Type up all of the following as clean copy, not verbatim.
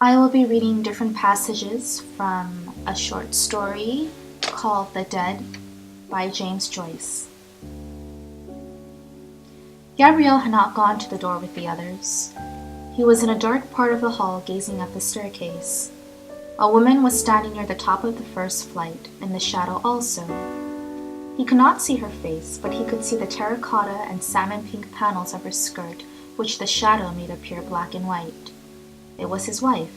I will be reading different passages from a short story called The Dead by Joyce. Gabriel had not gone to the door with the others. He was in a dark part of the hall gazing up the staircase. A woman was standing near the top of the first flight, in the shadow also. He could not see her face, but he could see the terracotta and salmon-pink panels of her skirt, which the shadow made appear black and white. It was his wife.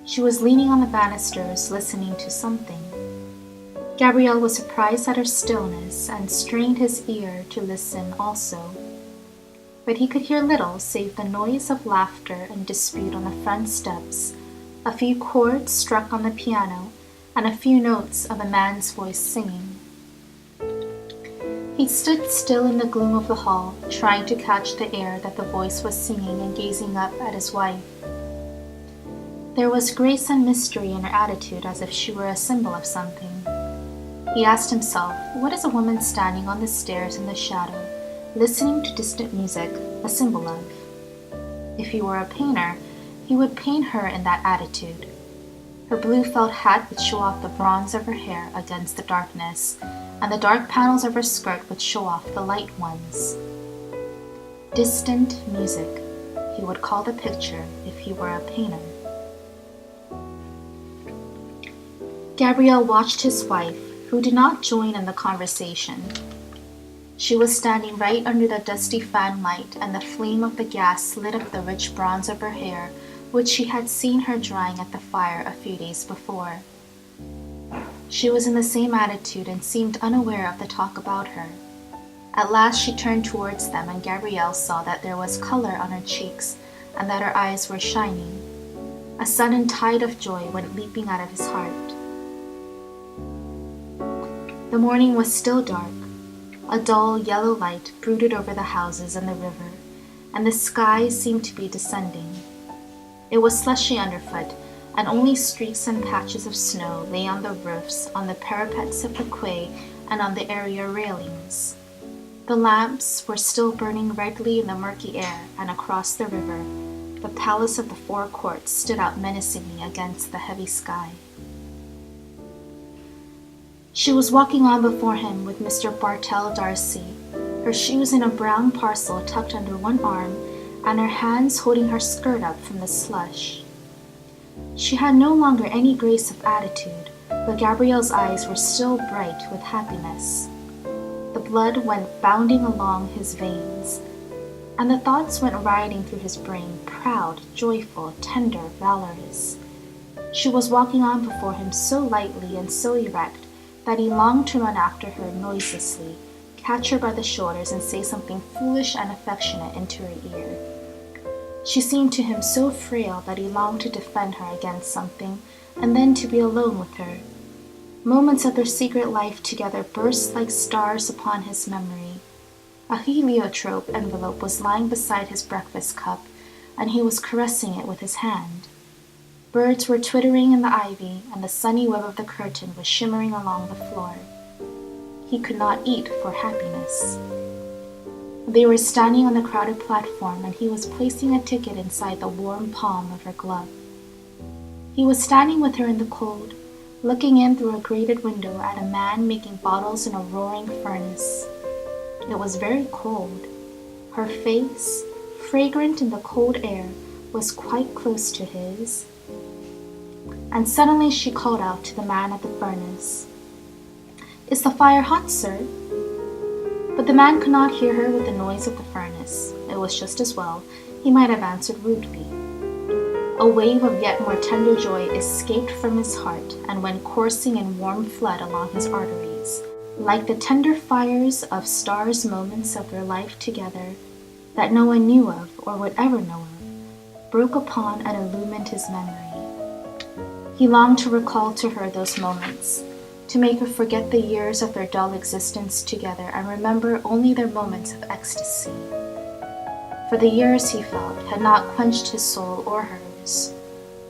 She was leaning on the banisters, listening to something. Gabriel was surprised at her stillness and strained his ear to listen also. But he could hear little save the noise of laughter and dispute on the front steps, a few chords struck on the piano, and a few notes of a man's voice singing. He stood still in the gloom of the hall, trying to catch the air that the voice was singing and gazing up at his wife. There was grace and mystery in her attitude, as if she were a symbol of something. He asked himself, what is a woman standing on the stairs in the shadow, listening to distant music, a symbol of? If he were a painter, he would paint her in that attitude. Her blue felt hat would show off the bronze of her hair against the darkness, and the dark panels of her skirt would show off the light ones. Distant music, he would call the picture if he were a painter. Gabriel watched his wife, who did not join in the conversation. She was standing right under the dusty fan light, and the flame of the gas lit up the rich bronze of her hair, which she had seen her drying at the fire a few days before. She was in the same attitude and seemed unaware of the talk about her. At last she turned towards them, and Gabriel saw that there was color on her cheeks and that her eyes were shining. A sudden tide of joy went leaping out of his heart. The morning was still dark. A dull yellow light brooded over the houses and the river, and the sky seemed to be descending. It was slushy underfoot, and only streaks and patches of snow lay on the roofs, on the parapets of the quay, and on the area railings. The lamps were still burning redly in the murky air, and across the river, the palace of the four courts stood out menacingly against the heavy sky. She was walking on before him with Mr. Bartell Darcy, her shoes in a brown parcel tucked under one arm, and her hands holding her skirt up from the slush. She had no longer any grace of attitude, but Gabriel's eyes were still bright with happiness. The blood went bounding along his veins, and the thoughts went riding through his brain, proud, joyful, tender, valorous. She was walking on before him so lightly and so erect that he longed to run after her noiselessly, catch her by the shoulders, and say something foolish and affectionate into her ear. She seemed to him so frail that he longed to defend her against something, and then to be alone with her. Moments of their secret life together burst like stars upon his memory. A heliotrope envelope was lying beside his breakfast cup, and he was caressing it with his hand. Birds were twittering in the ivy, and the sunny web of the curtain was shimmering along the floor. He could not eat for happiness. They were standing on the crowded platform, and he was placing a ticket inside the warm palm of her glove. He was standing with her in the cold, looking in through a grated window at a man making bottles in a roaring furnace. It was very cold. Her face, fragrant in the cold air, was quite close to his. And suddenly she called out to the man at the furnace, "Is the fire hot, sir?" But the man could not hear her with the noise of the furnace. It was just as well. He might have answered rudely. A wave of yet more tender joy escaped from his heart and went coursing in warm flood along his arteries, like the tender fires of stars' moments of their life together that no one knew of or would ever know of, broke upon and illumined his memory. He longed to recall to her those moments, to make her forget the years of their dull existence together and remember only their moments of ecstasy. For the years, he felt, had not quenched his soul or hers.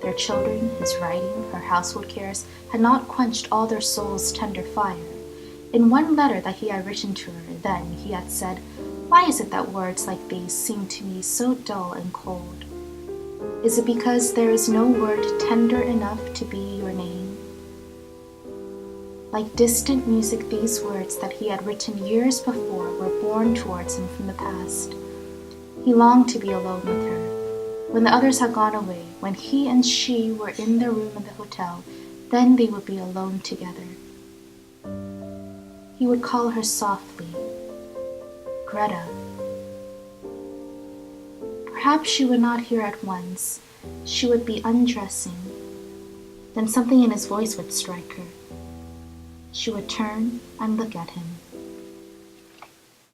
Their children, his writing, her household cares, had not quenched all their soul's tender fire. In one letter that he had written to her then, he had said, "Why is it that words like these seem to me so dull and cold?" Is it because there is no word tender enough to be your name? Like distant music, these words that he had written years before were borne towards him from the past. He longed to be alone with her. When the others had gone away, when he and she were in their room in the hotel, then they would be alone together. He would call her softly, Greta. Perhaps she would not hear at once. She would be undressing. Then something in his voice would strike her. She would turn and look at him.